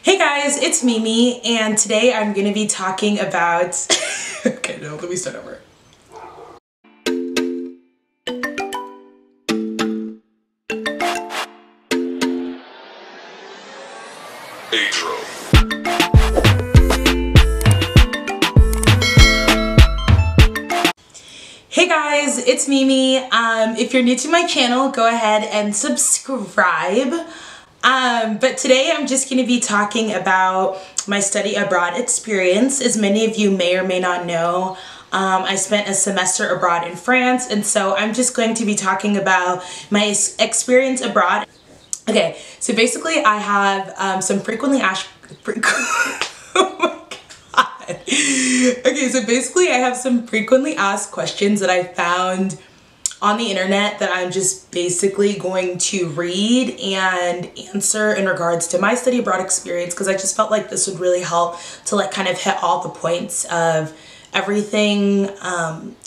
Hey guys, it's Mimi, and today I'm going to be talking about... Okay, no, let me start over. Hey guys, it's Mimi. If you're new to my channel, go ahead and subscribe. But today I'm just going to be talking about my study abroad experience. As many of you may or may not know, I spent a semester abroad in France, and so I'm just going to be talking about my experience abroad. Okay, so basically I have some frequently asked... Oh my god. Okay, so basically I have some frequently asked questions that I found on the internet that I'm just basically going to read and answer in regards to my study abroad experience, because I just felt like this would really help to like kind of hit all the points of everything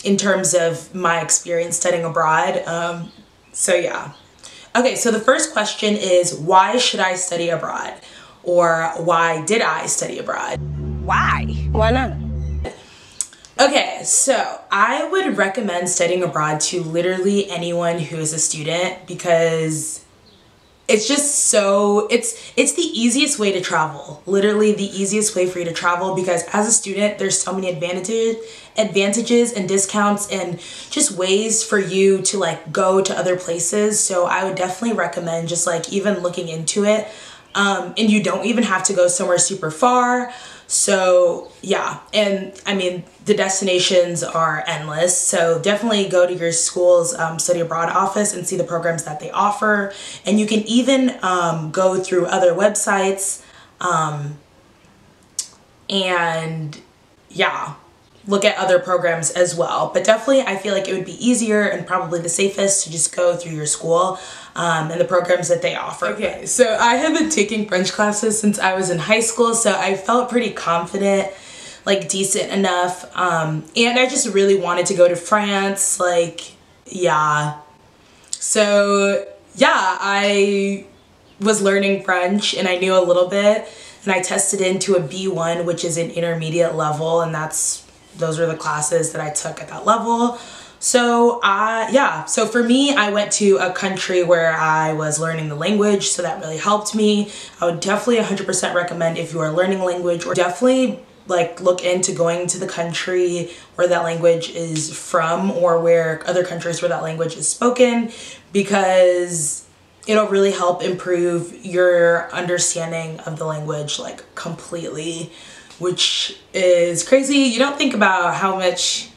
in terms of my experience studying abroad. So yeah. Okay, so the first question is, why should I study abroad? Or why did I study abroad? Why? Why not? Okay, so I would recommend studying abroad to literally anyone who is a student, because it's just so, it's the easiest way to travel. Literally the easiest way for you to travel, because as a student, there's so many advantages and discounts and just ways for you to like go to other places. So I would definitely recommend just like even looking into it. And you don't even have to go somewhere super far. So yeah, and I mean, the destinations are endless. So definitely go to your school's study abroad office and see the programs that they offer. And you can even go through other websites and yeah, look at other programs as well. But definitely I feel like it would be easier and probably the safest to just go through your school and the programs that they offer. Okay, so I have been taking French classes since I was in high school, so I felt pretty confident, like decent enough, and I just really wanted to go to France, like, yeah. So yeah, I was learning French and I knew a little bit, and I tested into a B1, which is an intermediate level, and those were the classes that I took at that level. So yeah, so for me, I went to a country where I was learning the language, so that really helped me. I would definitely 100% recommend, if you are learning language, or definitely like look into going to the country where that language is from, or where other countries where that language is spoken, because it'll really help improve your understanding of the language like completely, which is crazy. You don't think about how much,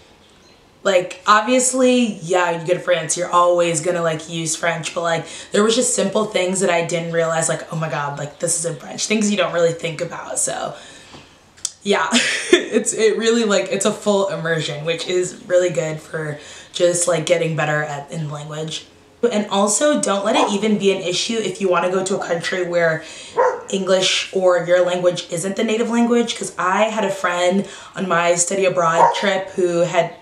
like, obviously, yeah, you go to France, you're always gonna like use French, but like there was just simple things that I didn't realize, like, oh my god, like this is in French, things you don't really think about. So yeah, it's a full immersion, which is really good for just like getting better in language. And also, don't let it even be an issue if you want to go to a country where English or your language isn't the native language, because I had a friend on my study abroad trip who had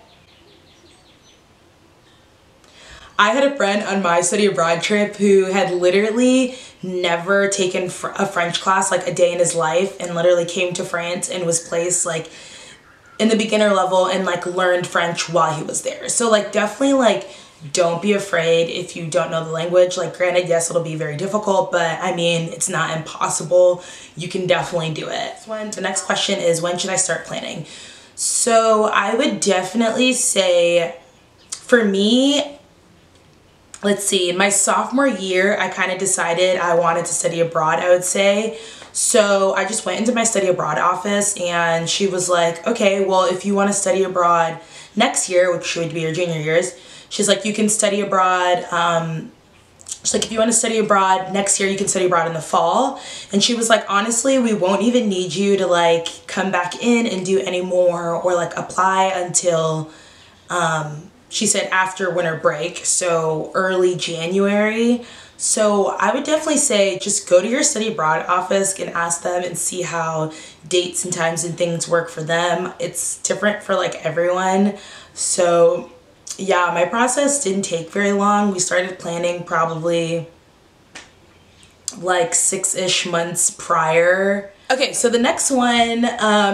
literally never taken a French class like a day in his life, and literally came to France and was placed like in the beginner level and like learned French while he was there. So like definitely like don't be afraid if you don't know the language. Like granted, yes, it'll be very difficult, but I mean, it's not impossible. You can definitely do it. The next question is, when should I start planning? So I would definitely say, for me, let's see, in my sophomore year, I kind of decided I wanted to study abroad, I would say. So I just went into my study abroad office, and she was like, okay, well, if you want to study abroad next year, which would be your junior years, she's like, you can study abroad. She's like, if you want to study abroad next year, you can study abroad in the fall. And she was like, honestly, we won't even need you to like come back in and do any more or like apply until, she said after winter break, so early January. So I would definitely say just go to your study abroad office and ask them and see how dates and times and things work for them. It's different for like everyone. So yeah, my process didn't take very long. We started planning probably like 6-ish months prior. Okay, so the next one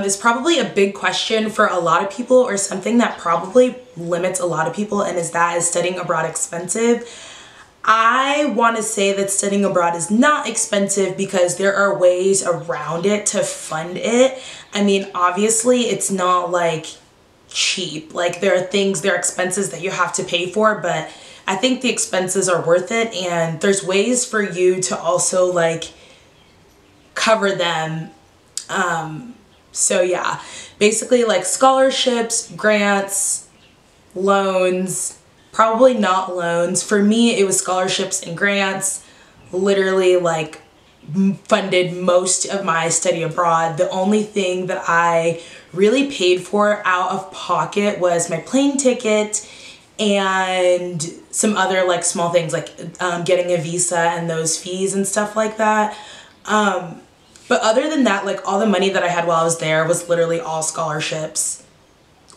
is probably a big question for a lot of people, or something that probably limits a lot of people, and is studying abroad expensive? I want to say that studying abroad is not expensive because there are ways around it to fund it. I mean, obviously it's not like cheap. Like there are expenses that you have to pay for, but I think the expenses are worth it, and there's ways for you to also like cover them. So yeah, basically like scholarships, grants, loans, probably not loans. For me, it was scholarships and grants, literally like funded most of my study abroad. The only thing that I really paid for out of pocket was my plane ticket and some other like small things like getting a visa and those fees and stuff like that. But other than that, like all the money that I had while I was there was literally all scholarships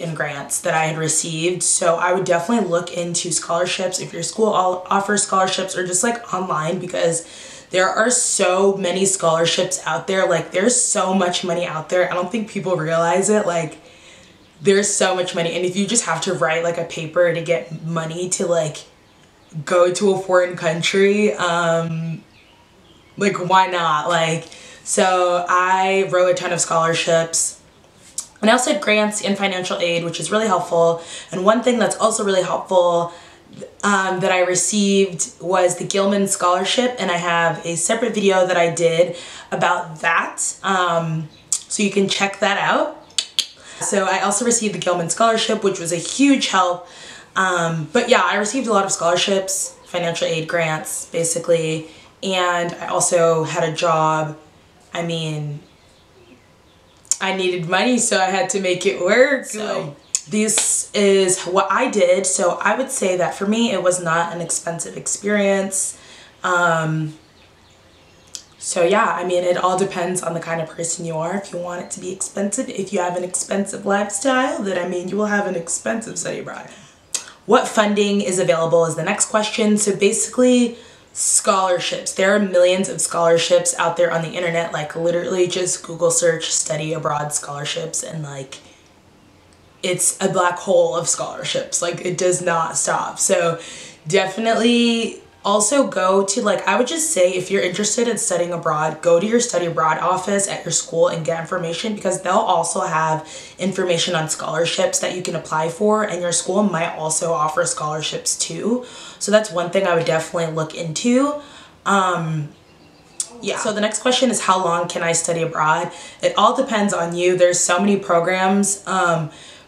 and grants that I had received. So I would definitely look into scholarships if your school offers scholarships, or just like online, because there are so many scholarships out there. Like there's so much money out there. I don't think people realize it. Like there's so much money, and if you just have to write like a paper to get money to like go to a foreign country, like why not? Like, so I wrote a ton of scholarships, and I also had grants and financial aid, which is really helpful. And one thing that's also really helpful that I received was the Gilman Scholarship, and I have a separate video that I did about that, so you can check that out. So I also received the Gilman Scholarship, which was a huge help. But yeah, I received a lot of scholarships, financial aid, grants, basically, and I also had a job. I mean, I needed money, so I had to make it work. So this is what I did. So I would say that for me, it was not an expensive experience. So yeah, I mean, it all depends on the kind of person you are. If you want it to be expensive, if you have an expensive lifestyle, then I mean, you will have an expensive study abroad. What funding is available is the next question. So basically, scholarships. There are millions of scholarships out there on the internet. Like literally just Google search study abroad scholarships, and like it's a black hole of scholarships. Like it does not stop. So definitely also go to, like, I would just say if you're interested in studying abroad, go to your study abroad office at your school and get information, because they'll also have information on scholarships that you can apply for, and your school might also offer scholarships too. So that's one thing I would definitely look into. Yeah. So the next question is, how long can I study abroad? It all depends on you. There's so many programs.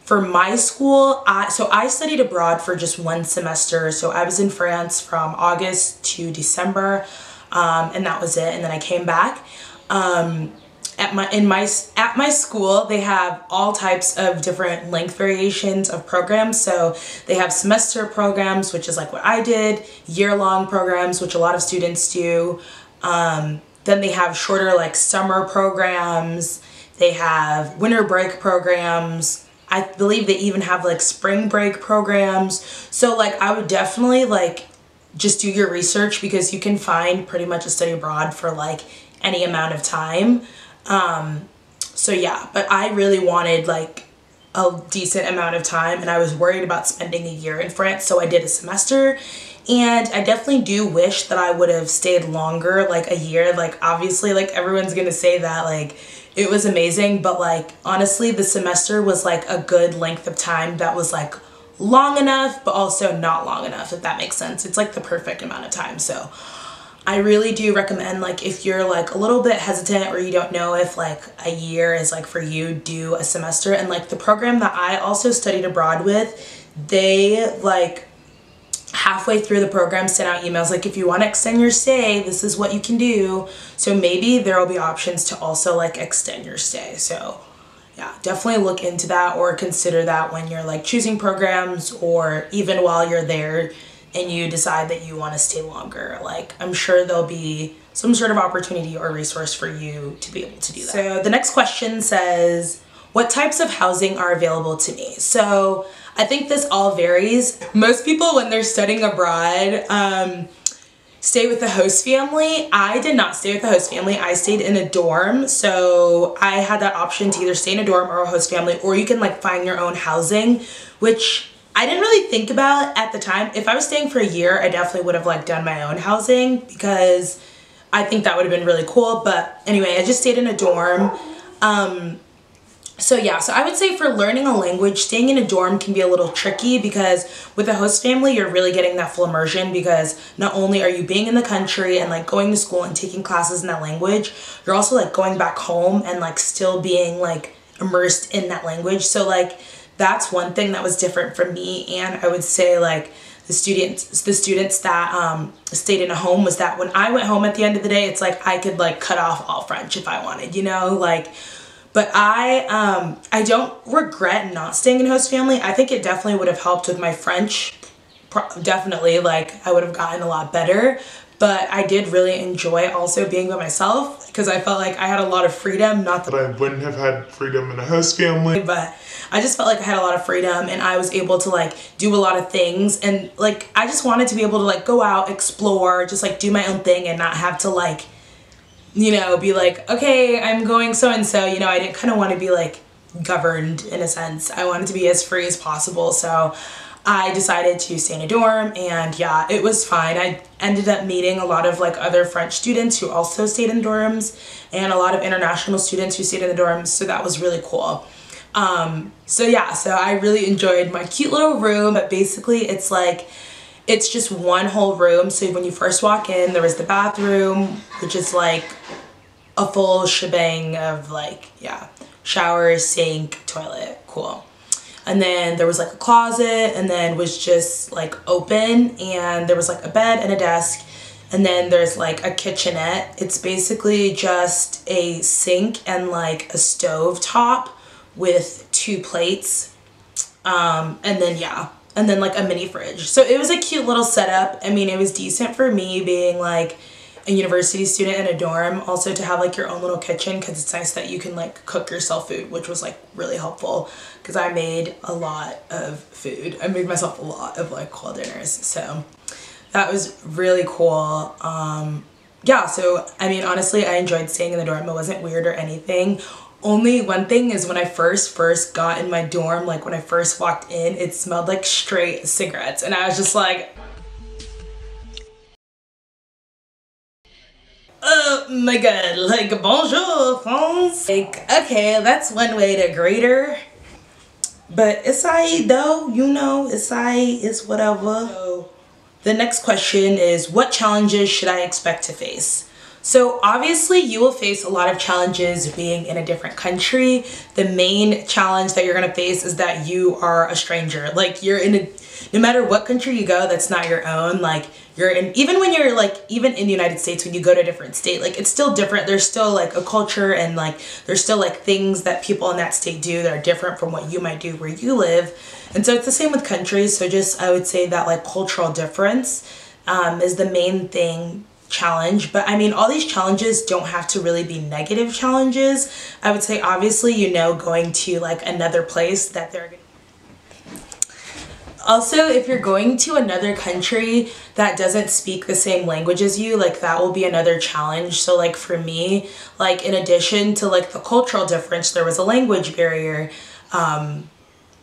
For my school, I studied abroad for just one semester. So I was in France from August to December, and that was it. And then I came back. At my school, they have all types of different length variations of programs. So they have semester programs, which is like what I did, year-long programs, which a lot of students do. Then they have shorter like summer programs. They have winter break programs. I believe they even have like spring break programs. So like I would definitely like just do your research, because you can find pretty much a study abroad for like any amount of time. So yeah, but I really wanted like a decent amount of time, and I was worried about spending a year in France, so I did a semester. And I definitely do wish that I would have stayed longer, like a year. Like obviously, like everyone's gonna say that like it was amazing, but like honestly the semester was like a good length of time that was like long enough but also not long enough, if that makes sense. It's like the perfect amount of time. So I really do recommend, like if you're like a little bit hesitant or you don't know if like a year is like for you, do a semester. And like the program that I also studied abroad with, they like halfway through the program sent out emails like, if you want to extend your stay, this is what you can do. So maybe there will be options to also like extend your stay. So yeah, definitely look into that, or consider that when you're like choosing programs, or even while you're there and you decide that you want to stay longer. Like I'm sure there'll be some sort of opportunity or resource for you to be able to do that. So the next question says, what types of housing are available to me? So I think this all varies. Most people, when they're studying abroad, stay with the host family. I did not stay with the host family. I stayed in a dorm. So I had that option to either stay in a dorm or a host family, or you can like find your own housing, which I didn't really think about at the time. If I was staying for a year, I definitely would have like done my own housing because I think that would have been really cool. But anyway, I just stayed in a dorm. So yeah, so I would say for learning a language, staying in a dorm can be a little tricky because with a host family, you're really getting that full immersion because not only are you being in the country and like going to school and taking classes in that language, you're also like going back home and like still being like immersed in that language. So like that's one thing that was different for me. And I would say like the students that stayed in a home was that when I went home at the end of the day, it's like I could like cut off all French if I wanted, you know, like. But I don't regret not staying in host family. I think it definitely would have helped with my French. Definitely, like I would have gotten a lot better. But I did really enjoy also being by myself because I felt like I had a lot of freedom. Not that I wouldn't have had freedom in a host family, but I just felt like I had a lot of freedom and I was able to like do a lot of things. And like I just wanted to be able to like go out, explore, just like do my own thing and not have to like, you know, be like, okay, I'm going so-and-so, you know, I didn't kind of want to be like governed in a sense. I wanted to be as free as possible. So I decided to stay in a dorm and yeah, it was fine. I ended up meeting a lot of like other French students who also stayed in dorms and a lot of international students who stayed in the dorms. So that was really cool. So yeah, so I really enjoyed my cute little room, but basically it's like, it's just one whole room. So when you first walk in, there was the bathroom, which is like a full shebang of like, yeah, shower, sink, toilet, cool. And then there was like a closet and then was just like open and there was like a bed and a desk. And then there's like a kitchenette. It's basically just a sink and like a stove top with 2 plates. And then yeah. And then like a mini fridge. So it was a cute little setup. I mean, it was decent for me being like a university student in a dorm. Also to have like your own little kitchen because it's nice that you can like cook yourself food, which was like really helpful because I made a lot of food. I made myself a lot of like cool dinners. So that was really cool. Yeah, so I mean, honestly, I enjoyed staying in the dorm. It wasn't weird or anything. Only one thing is when I first got in my dorm, like when I first walked in, it smelled like straight cigarettes. And I was just like, oh my God, like bonjour, France. Like, okay, that's one way to grade her. But it's aight though, you know, it's aight, it's whatever. So the next question is, what challenges should I expect to face? So obviously you will face a lot of challenges being in a different country. The main challenge that you're gonna face is that you are a stranger. Like you're in no matter what country you go that's not your own, like you're in, even when you're like, even in the United States, when you go to a different state, like it's still different. There's still like a culture and like, there's still like things that people in that state do that are different from what you might do where you live. And so it's the same with countries. So just, I would say that like cultural difference is the main challenge. But I mean, all these challenges don't have to really be negative challenges. I would say obviously, you know, going to like another place that they're also, if you're going to another country that doesn't speak the same language as you, like that will be another challenge. So like for me, like in addition to like the cultural difference, there was a language barrier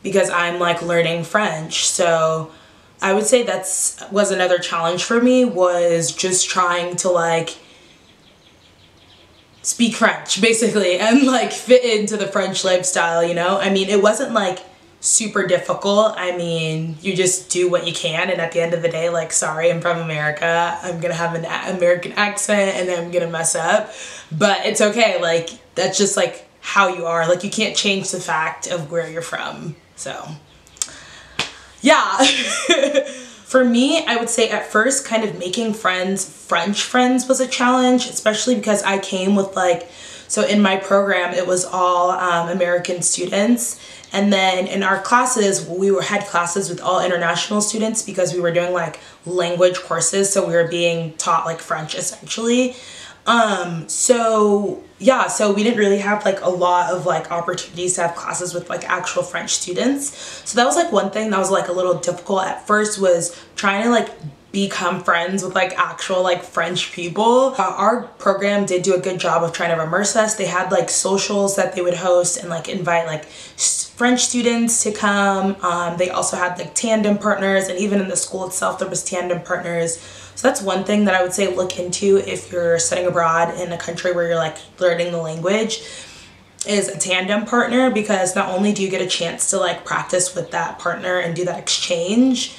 because I'm like learning French. So I would say was another challenge for me, was just trying to like speak French basically and like fit into the French lifestyle, you know? I mean, it wasn't like super difficult. I mean, you just do what you can, and at the end of the day, like, sorry, I'm from America, I'm gonna have an American accent and I'm gonna mess up, but it's okay. Like, that's just like how you are. Like, you can't change the fact of where you're from. So yeah. For me, I would say at first kind of making friends, French friends, was a challenge, especially because I came with like, so in my program it was all American students, and then in our classes we had classes with all international students because we were doing like language courses, so we were being taught like French essentially. So yeah, so we didn't really have like a lot of like opportunities to have classes with like actual French students. So that was like one thing that was like a little difficult at first, was trying to like become friends with like actual like French people. Our program did do a good job of trying to immerse us. They had like socials that they would host and like invite like French students to come. They also had like tandem partners, and even in the school itself there was tandem partners. So that's one thing that I would say look into if you're studying abroad in a country where you're like learning the language, is a tandem partner, because not only do you get a chance to like practice with that partner and do that exchange,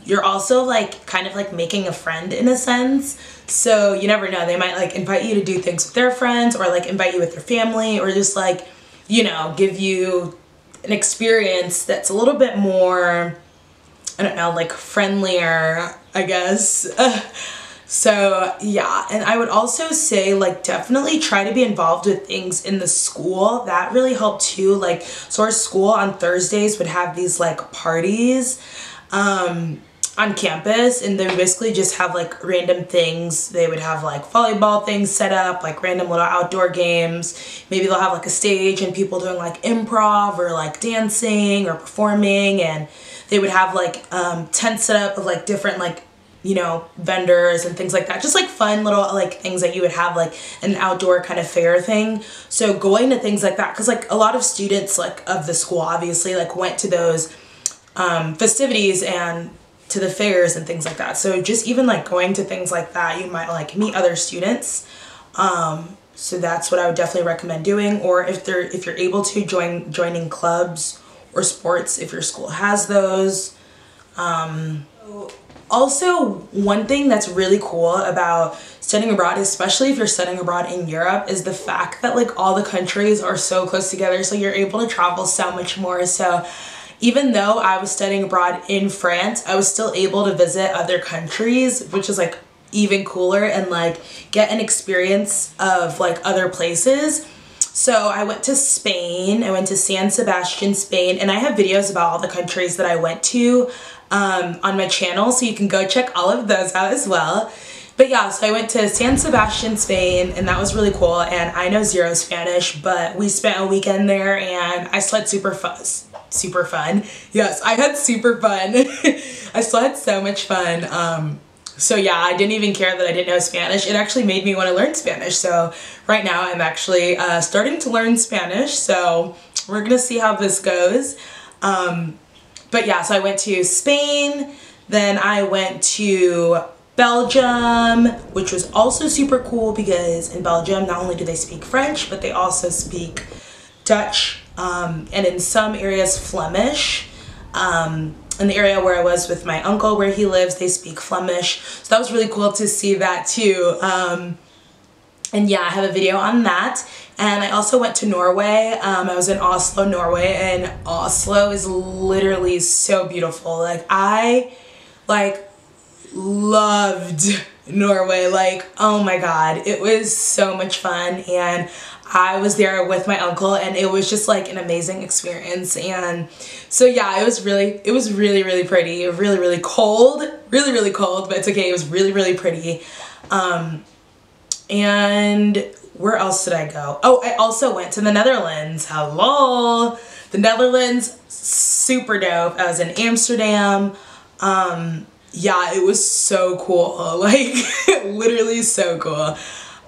you're also like kind of like making a friend in a sense. So you never know, they might like invite you to do things with their friends, or like invite you with their family, or just like, you know, give you an experience that's a little bit more, I don't know, like friendlier, I guess. So yeah, and I would also say like definitely try to be involved with things in the school. That really helped too. Like, so our school on Thursdays would have these like parties on campus, and they would basically just have like random things. They would have like volleyball things set up, like random little outdoor games. Maybe they'll have like a stage and people doing like improv or like dancing or performing, and they would have like tents set up of like different like, you know, vendors and things like that. Just like fun little like things that you would have like an outdoor kind of fair thing. So going to things like that, because like a lot of students like of the school obviously like went to those festivities and to the fairs and things like that. So just even like going to things like that, you might like meet other students. So that's what I would definitely recommend doing. Or if you're able to joining clubs or sports if your school has those. Also, one thing that's really cool about studying abroad, especially if you're studying abroad in Europe, is the fact that like all the countries are so close together, so you're able to travel so much more. So even though I was studying abroad in France, I was still able to visit other countries, which is like even cooler, and like get an experience of like other places. So I went to Spain, I went to San Sebastian, Spain, and I have videos about all the countries that I went to on my channel, so you can go check all of those out as well. But yeah, so I went to San Sebastian, Spain, and that was really cool, and I know zero Spanish, but we spent a weekend there and I still had super fun. Yes, I had super fun. I still had so much fun. So yeah, I didn't even care that I didn't know Spanish. It actually made me want to learn Spanish. So right now I'm actually starting to learn Spanish, so we're gonna see how this goes. But yeah, so I went to Spain, then I went to Belgium, which was also super cool, because in Belgium not only do they speak French, but they also speak Dutch, and in some areas Flemish. In the area where I was with my uncle, where he lives, they speak Flemish, so that was really cool to see that too. And yeah, I have a video on that. And I also went to Norway. I was in Oslo, Norway, and Oslo is literally so beautiful. Like, I loved Norway. Like, oh my god, it was so much fun, and I was there with my uncle, and it was just like an amazing experience. And so yeah, it was really pretty. Really cold, really cold, but it's okay. It was really pretty. And where else did I go? Oh, I also went to the Netherlands. Hello! The Netherlands, super dope. I was in Amsterdam. Yeah, it was so cool. Like, literally so cool.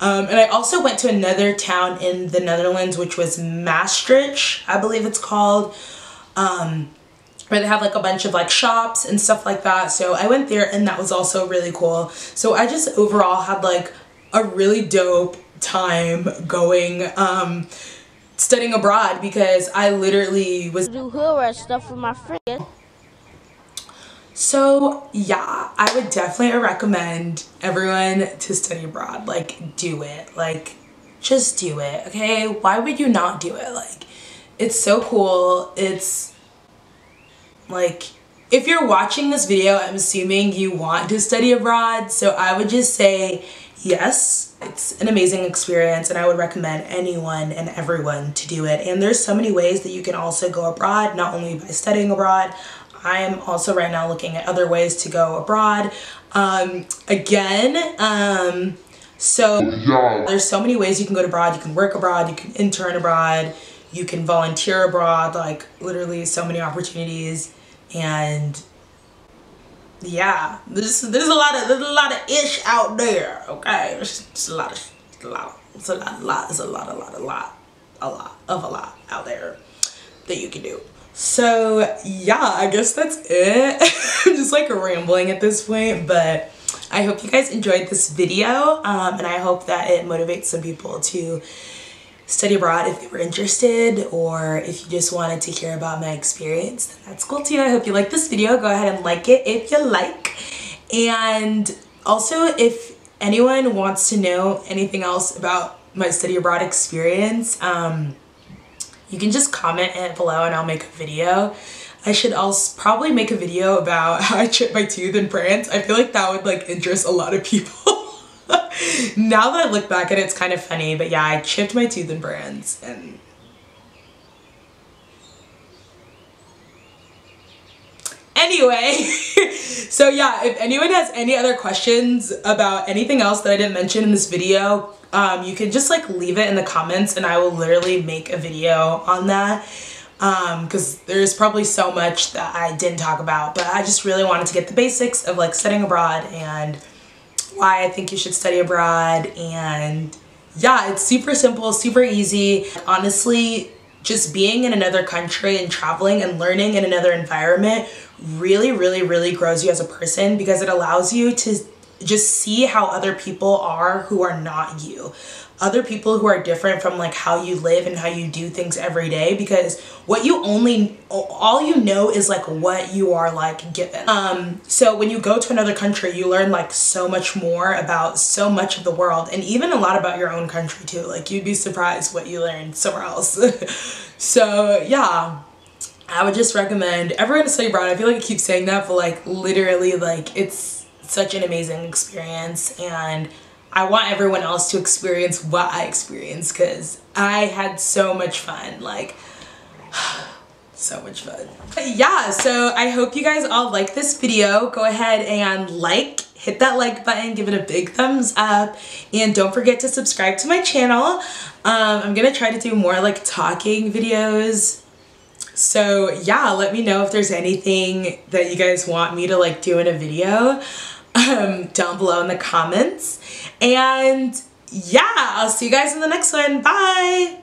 And I also went to another town in the Netherlands, which was Maastricht, I believe it's called. Where they have like a bunch of like shops and stuff like that. So I went there, and that was also really cool. So I just overall had like a really dope time going studying abroad, because I literally was do hood stuff with my friend. So yeah, I would definitely recommend everyone to study abroad. Like, do it. Like, just do it, okay? Why would you not do it? Like, it's so cool. It's like, if you're watching this video, I'm assuming you want to study abroad, so I would just say yes, it's an amazing experience, and I would recommend anyone and everyone to do it. And there's so many ways that you can also go abroad, not only by studying abroad. I am also right now looking at other ways to go abroad. So yeah, there's so many ways you can go abroad. You can work abroad, you can intern abroad, you can volunteer abroad, like literally so many opportunities. And yeah, there's a lot of ish out there. Okay, it's a lot out there that you can do. So yeah, I guess that's it. I'm just like rambling at this point, but I hope you guys enjoyed this video, and I hope that it motivates some people to study abroad if they were interested, or if you just wanted to hear about my experience, then that's cool too. I hope you like this video. Go ahead and like it if you like. And also, if anyone wants to know anything else about my study abroad experience, you can just comment it below and I'll make a video. I should also probably make a video about how I chipped my tooth in France. I feel like that would like interest a lot of people. Now that I look back at it, it's kind of funny, but yeah, I chipped my tooth in France. And anyway, so yeah, if anyone has any other questions about anything else that I didn't mention in this video, you can just like leave it in the comments and I will literally make a video on that, because there's probably so much that I didn't talk about, but I just really wanted to get the basics of like studying abroad and why I think you should study abroad. And yeah, it's super simple, super easy. Honestly, just being in another country and traveling and learning in another environment really grows you as a person, because it allows you to just see how other people are who are not you. Other people who are different from like how you live and how you do things every day, because what you all you know is like what you are like given. So when you go to another country, you learn like so much more about so much of the world, and even a lot about your own country too. Like you'd be surprised what you learn somewhere else. So yeah, I would just recommend everyone to study abroad. I feel like I keep saying that, but like literally, like it's such an amazing experience, and I want everyone else to experience what I experienced, because I had so much fun, like so much fun. But yeah, so I hope you guys all like this video. Go ahead and hit that like button, give it a big thumbs up, and don't forget to subscribe to my channel. I'm gonna try to do more like talking videos. So yeah, let me know if there's anything that you guys want me to like do in a video down below in the comments. And yeah, I'll see you guys in the next one. Bye!